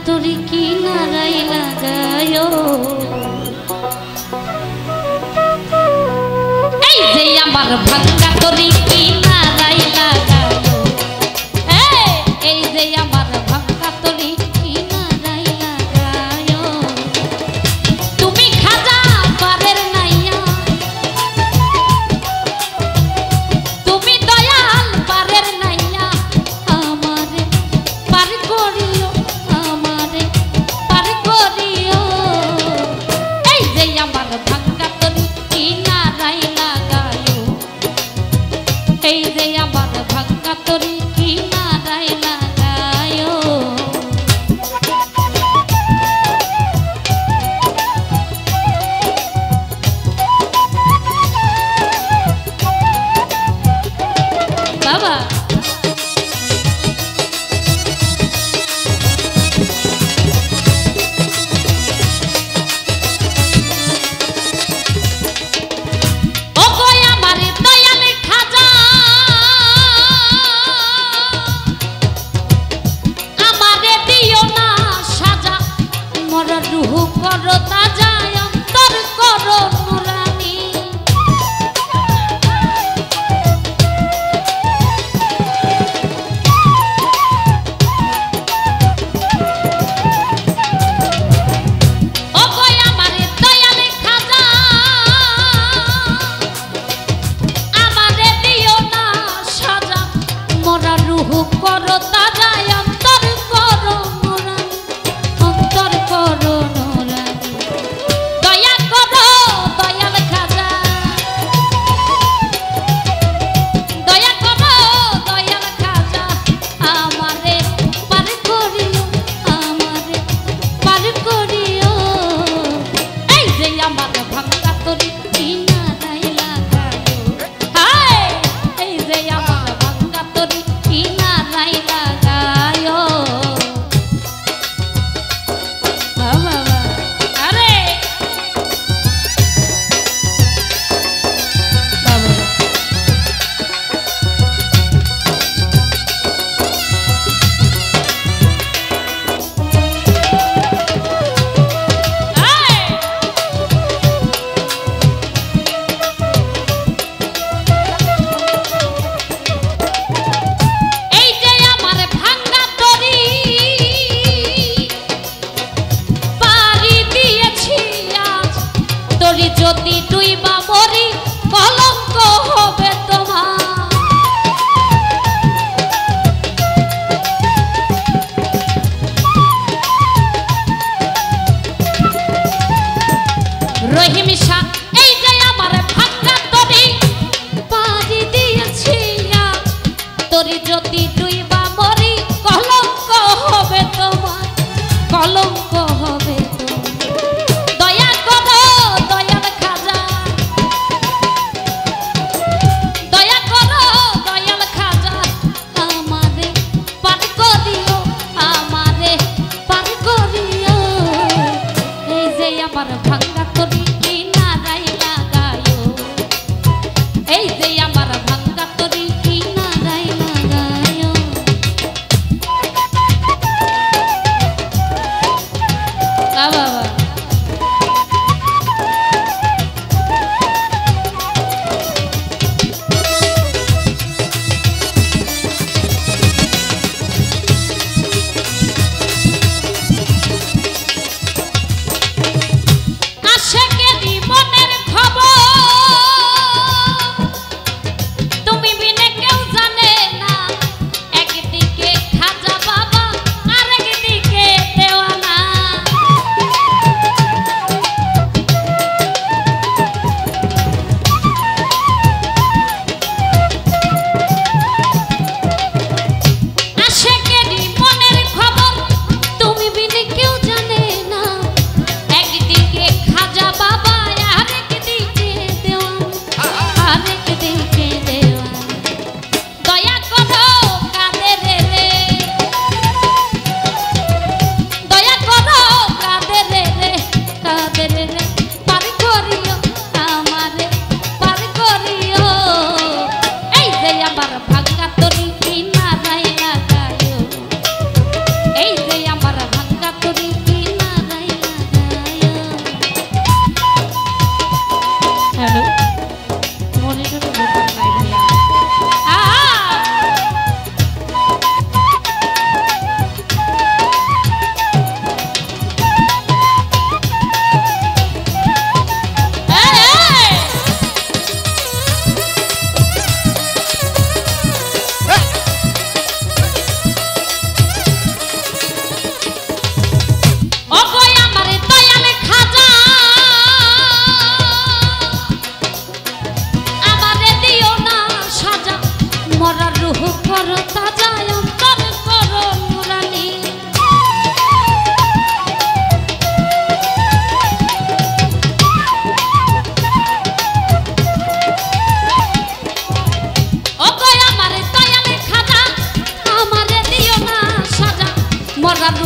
তোরি কি নারাই লাগায় এই যে আমার ভাঙ্গা তোরি কি নারাই লাগায় এই যে আমার ভাঙ্গা তোরি কি নারাই লাগায় তুমি খাজা পারের নাইয়া তুমি দয়াল পারের নাইয়া আমারে পার করিও আমারে পার করিও এই যে আমার ভাঙ্গা তোরি কি নারাই লাগায় এই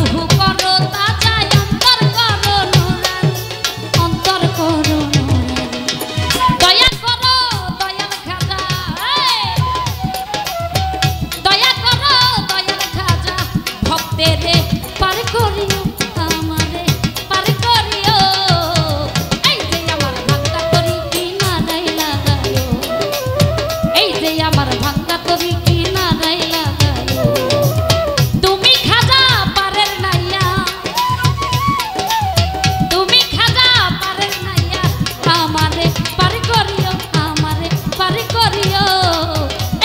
রুহু করো তাজা অন্তর করো নুরানি অন্তর করো নুরানি দয়া করো দয়াল খাজা দয়া করো দয়াল খাজা ভক্তেরে পার করিও আমারে পার করিও এই যে আমার ভাঙ্গা তরি কিনারায় লাগায়ো এই যে আমার ভাঙ্গা তরি কিনারায় লাগায়ো তুমি খাজা পারের নাইয়া তুমি খাজা পারের নাইয়া আমারে পার করিও আমারে পার করিও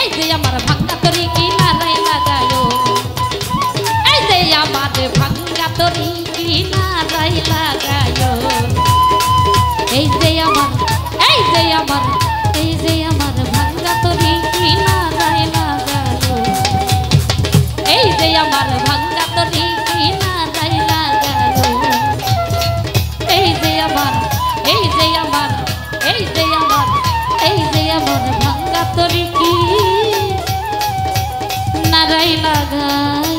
এই যে আমার ভাঙ্গা তরি কিনারায় লাগায়ো এই যে আমার ভাঙ্গা তরি কিনারায় লাগায়ো এই যে আমার এই যে আমার এই যে আমার ভাঙ্গা তরি কিনারায় লাগায়ো এই যে আমার ভাঙ্গা তরি কিনারায় লাগায়ো এই যে আমার এই যে আমার এই যে আমার এই যে আমার ভাঙ্গা তরি কিনারায় লাগায়ো